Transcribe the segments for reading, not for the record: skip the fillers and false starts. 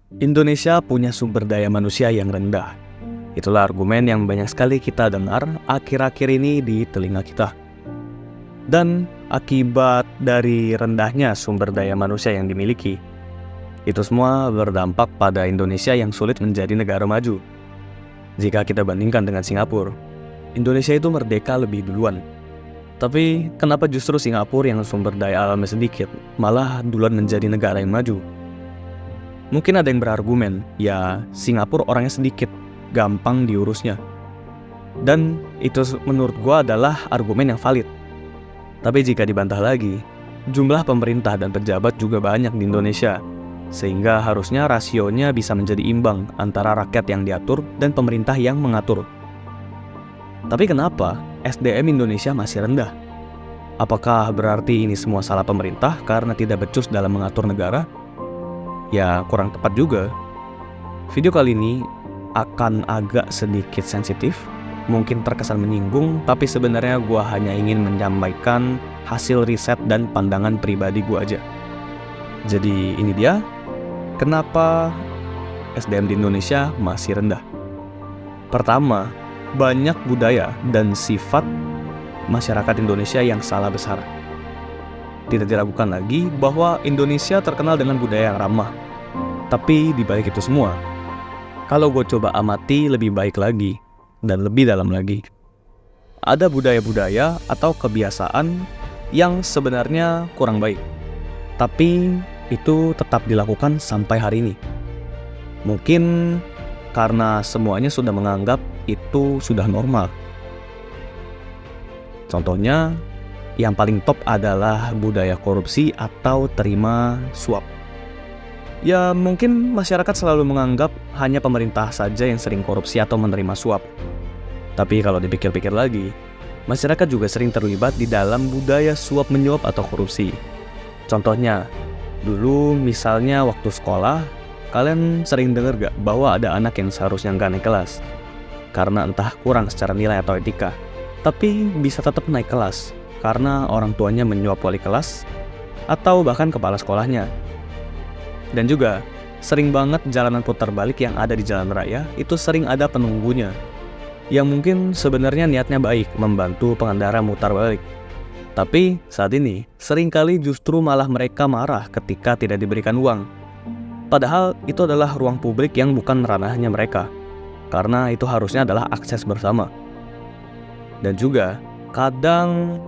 Indonesia punya sumber daya manusia yang rendah. Itulah argumen yang banyak sekali kita dengar akhir-akhir ini di telinga kita. Dan akibat dari rendahnya sumber daya manusia yang dimiliki, itu semua berdampak pada Indonesia yang sulit menjadi negara maju. Jika kita bandingkan dengan Singapura, Indonesia itu merdeka lebih duluan. Tapi kenapa justru Singapura yang sumber daya alamnya sedikit malah duluan menjadi negara yang maju? Mungkin ada yang berargumen, ya Singapura orangnya sedikit, gampang diurusnya. Dan itu menurut gua adalah argumen yang valid. Tapi jika dibantah lagi, jumlah pemerintah dan pejabat juga banyak di Indonesia, sehingga harusnya rasionya bisa menjadi imbang antara rakyat yang diatur dan pemerintah yang mengatur. Tapi kenapa SDM Indonesia masih rendah? Apakah berarti ini semua salah pemerintah karena tidak becus dalam mengatur negara? Ya kurang tepat juga. Video kali ini akan agak sedikit sensitif, mungkin terkesan menyinggung, tapi sebenarnya gue hanya ingin menyampaikan hasil riset dan pandangan pribadi gue aja. Jadi ini dia, kenapa SDM di Indonesia masih rendah. Pertama, banyak budaya dan sifat masyarakat Indonesia yang salah besar. Tidak diragukan lagi bahwa Indonesia terkenal dengan budaya yang ramah. Tapi di balik itu semua, kalau gue coba amati lebih baik lagi dan lebih dalam lagi, ada budaya-budaya atau kebiasaan yang sebenarnya kurang baik, tapi itu tetap dilakukan sampai hari ini. Mungkin karena semuanya sudah menganggap itu sudah normal. Contohnya, yang paling top adalah budaya korupsi atau terima suap. Ya mungkin masyarakat selalu menganggap hanya pemerintah saja yang sering korupsi atau menerima suap. Tapi kalau dipikir-pikir lagi, masyarakat juga sering terlibat di dalam budaya suap menyuap atau korupsi. Contohnya, dulu misalnya waktu sekolah, kalian sering dengar gak bahwa ada anak yang seharusnya nggak naik kelas karena entah kurang secara nilai atau etika, tapi bisa tetap naik kelas karena orang tuanya menyuap wali kelas atau bahkan kepala sekolahnya. Dan juga sering banget jalanan putar balik yang ada di jalan raya itu sering ada penunggunya yang mungkin sebenarnya niatnya baik membantu pengendara mutar balik. Tapi saat ini seringkali justru malah mereka marah ketika tidak diberikan uang. Padahal itu adalah ruang publik yang bukan ranahnya mereka, karena itu harusnya adalah akses bersama. Dan juga kadang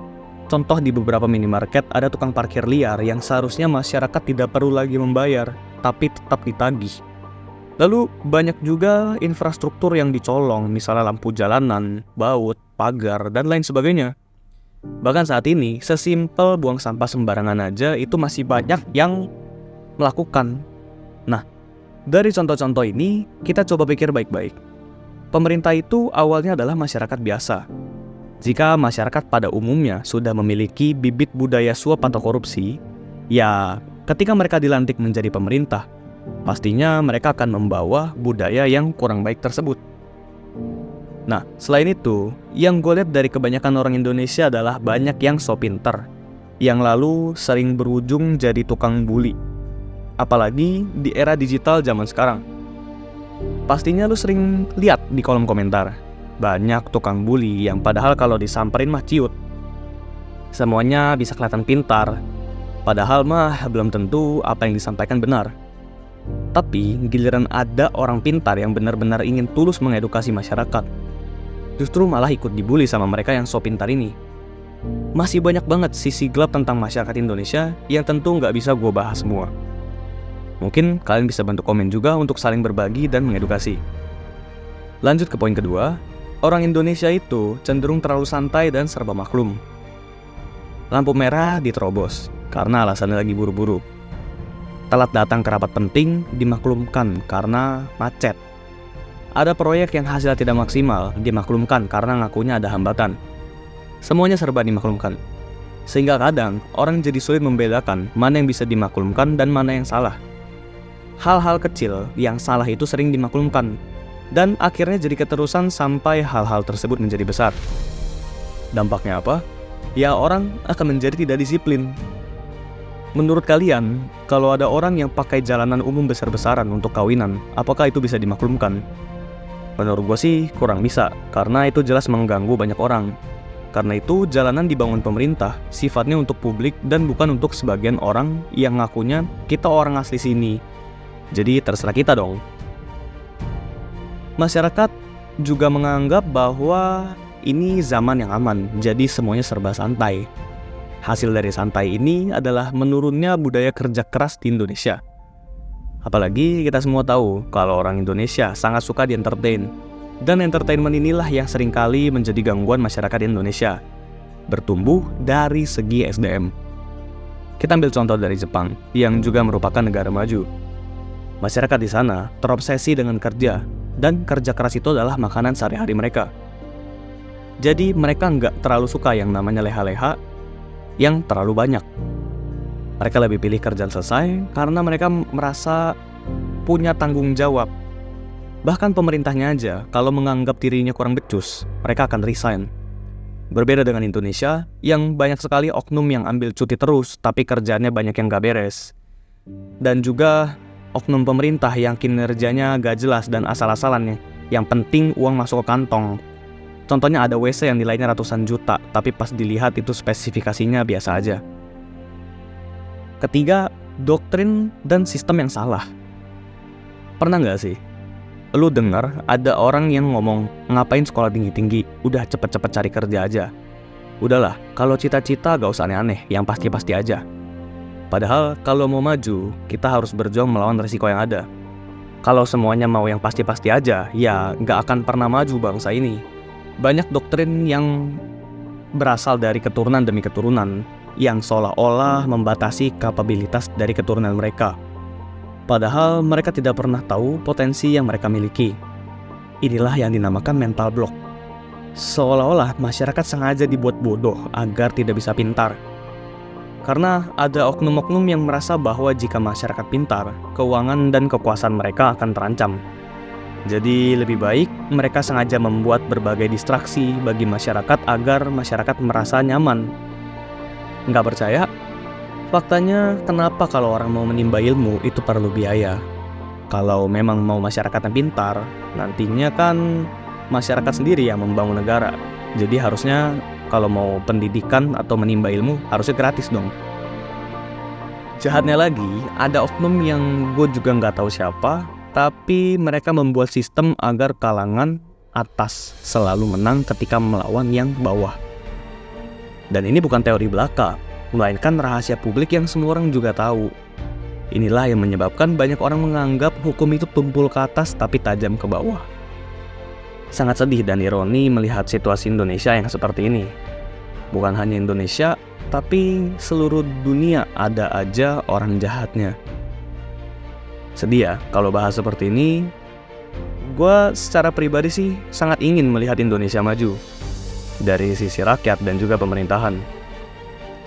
contoh di beberapa minimarket ada tukang parkir liar yang seharusnya masyarakat tidak perlu lagi membayar, tapi tetap ditagih. Lalu banyak juga infrastruktur yang dicolong, misalnya lampu jalanan, baut, pagar, dan lain sebagainya. Bahkan saat ini, sesimpel buang sampah sembarangan aja itu masih banyak yang melakukan. Nah, dari contoh-contoh ini, kita coba pikir baik-baik. Pemerintah itu awalnya adalah masyarakat biasa. Jika masyarakat pada umumnya sudah memiliki bibit budaya suap atau korupsi, ya ketika mereka dilantik menjadi pemerintah, pastinya mereka akan membawa budaya yang kurang baik tersebut. Nah, selain itu, yang gue lihat dari kebanyakan orang Indonesia adalah banyak yang so pinter, yang lalu sering berujung jadi tukang bully. Apalagi di era digital zaman sekarang. Pastinya lu sering lihat di kolom komentar, banyak tukang bully yang padahal kalau disamperin mah ciut. Semuanya bisa kelihatan pintar, padahal mah belum tentu apa yang disampaikan benar. Tapi giliran ada orang pintar yang benar-benar ingin tulus mengedukasi masyarakat, justru malah ikut dibully sama mereka yang so pintar ini. Masih banyak banget sisi gelap tentang masyarakat Indonesia yang tentu nggak bisa gue bahas semua. Mungkin kalian bisa bantu komen juga untuk saling berbagi dan mengedukasi. Lanjut ke poin kedua, orang Indonesia itu cenderung terlalu santai dan serba maklum. Lampu merah diterobos karena alasannya lagi buru-buru. Telat datang ke rapat penting dimaklumkan karena macet. Ada proyek yang hasilnya tidak maksimal dimaklumkan karena ngakunya ada hambatan. Semuanya serba dimaklumkan. Sehingga kadang orang jadi sulit membedakan mana yang bisa dimaklumkan dan mana yang salah. Hal-hal kecil yang salah itu sering dimaklumkan, dan akhirnya jadi keterusan sampai hal-hal tersebut menjadi besar. Dampaknya apa? Ya orang akan menjadi tidak disiplin. Menurut kalian, kalau ada orang yang pakai jalanan umum besar-besaran untuk kawinan, apakah itu bisa dimaklumkan? Menurut gue sih kurang bisa, karena itu jelas mengganggu banyak orang. Karena itu jalanan dibangun pemerintah, sifatnya untuk publik dan bukan untuk sebagian orang yang ngakunya kita orang asli sini. Jadi terserah kita dong. Masyarakat juga menganggap bahwa ini zaman yang aman, jadi semuanya serba santai. Hasil dari santai ini adalah menurunnya budaya kerja keras di Indonesia. Apalagi kita semua tahu kalau orang Indonesia sangat suka di-entertain. Dan entertainment inilah yang seringkali menjadi gangguan masyarakat di Indonesia. Bertumbuh dari segi SDM. Kita ambil contoh dari Jepang, yang juga merupakan negara maju. Masyarakat di sana terobsesi dengan kerja, dan kerja keras itu adalah makanan sehari-hari mereka. Jadi mereka nggak terlalu suka yang namanya leha-leha yang terlalu banyak. Mereka lebih pilih kerjaan selesai karena mereka merasa punya tanggung jawab. Bahkan pemerintahnya aja kalau menganggap dirinya kurang becus, mereka akan resign. Berbeda dengan Indonesia yang banyak sekali oknum yang ambil cuti terus tapi kerjaannya banyak yang gak beres. Dan juga oknum pemerintah yang kinerjanya gak jelas dan asal-asalan, yang penting uang masuk ke kantong. Contohnya ada WC yang nilainya ratusan juta, tapi pas dilihat itu spesifikasinya biasa aja. Ketiga, doktrin dan sistem yang salah. Pernah nggak sih lu dengar ada orang yang ngomong, ngapain sekolah tinggi-tinggi, udah cepet-cepet cari kerja aja. Udahlah, kalau cita-cita gak usah aneh-aneh, yang pasti-pasti aja. Padahal kalau mau maju, kita harus berjuang melawan risiko yang ada. Kalau semuanya mau yang pasti-pasti aja, ya gak akan pernah maju bangsa ini. Banyak doktrin yang berasal dari keturunan demi keturunan yang seolah-olah membatasi kapabilitas dari keturunan mereka. Padahal mereka tidak pernah tahu potensi yang mereka miliki. Inilah yang dinamakan mental block. Seolah-olah masyarakat sengaja dibuat bodoh agar tidak bisa pintar. Karena ada oknum-oknum yang merasa bahwa jika masyarakat pintar, keuangan dan kekuasaan mereka akan terancam. Jadi lebih baik mereka sengaja membuat berbagai distraksi bagi masyarakat agar masyarakat merasa nyaman. Nggak percaya? Faktanya kenapa kalau orang mau menimba ilmu itu perlu biaya? Kalau memang mau masyarakat yang pintar, nantinya kan masyarakat sendiri yang membangun negara. Jadi harusnya kalau mau pendidikan atau menimba ilmu harusnya gratis dong. Jahatnya lagi, ada oknum yang gue juga nggak tahu siapa, tapi mereka membuat sistem agar kalangan atas selalu menang ketika melawan yang bawah. Dan ini bukan teori belaka, melainkan rahasia publik yang semua orang juga tahu. Inilah yang menyebabkan banyak orang menganggap hukum itu tumpul ke atas tapi tajam ke bawah. Sangat sedih dan ironi melihat situasi Indonesia yang seperti ini. Bukan hanya Indonesia, tapi seluruh dunia ada aja orang jahatnya. Sedih ya kalau bahas seperti ini. Gue secara pribadi sih sangat ingin melihat Indonesia maju dari sisi rakyat dan juga pemerintahan,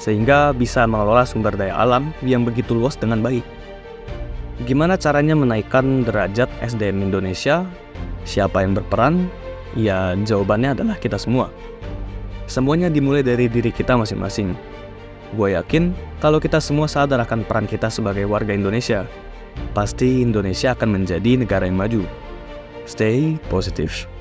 sehingga bisa mengelola sumber daya alam yang begitu luas dengan baik. Gimana caranya menaikkan derajat SDM Indonesia? Siapa yang berperan? Ya jawabannya adalah kita semua. Semuanya dimulai dari diri kita masing-masing. Gue yakin kalau kita semua sadar akan peran kita sebagai warga Indonesia, pasti Indonesia akan menjadi negara yang maju. Stay positive.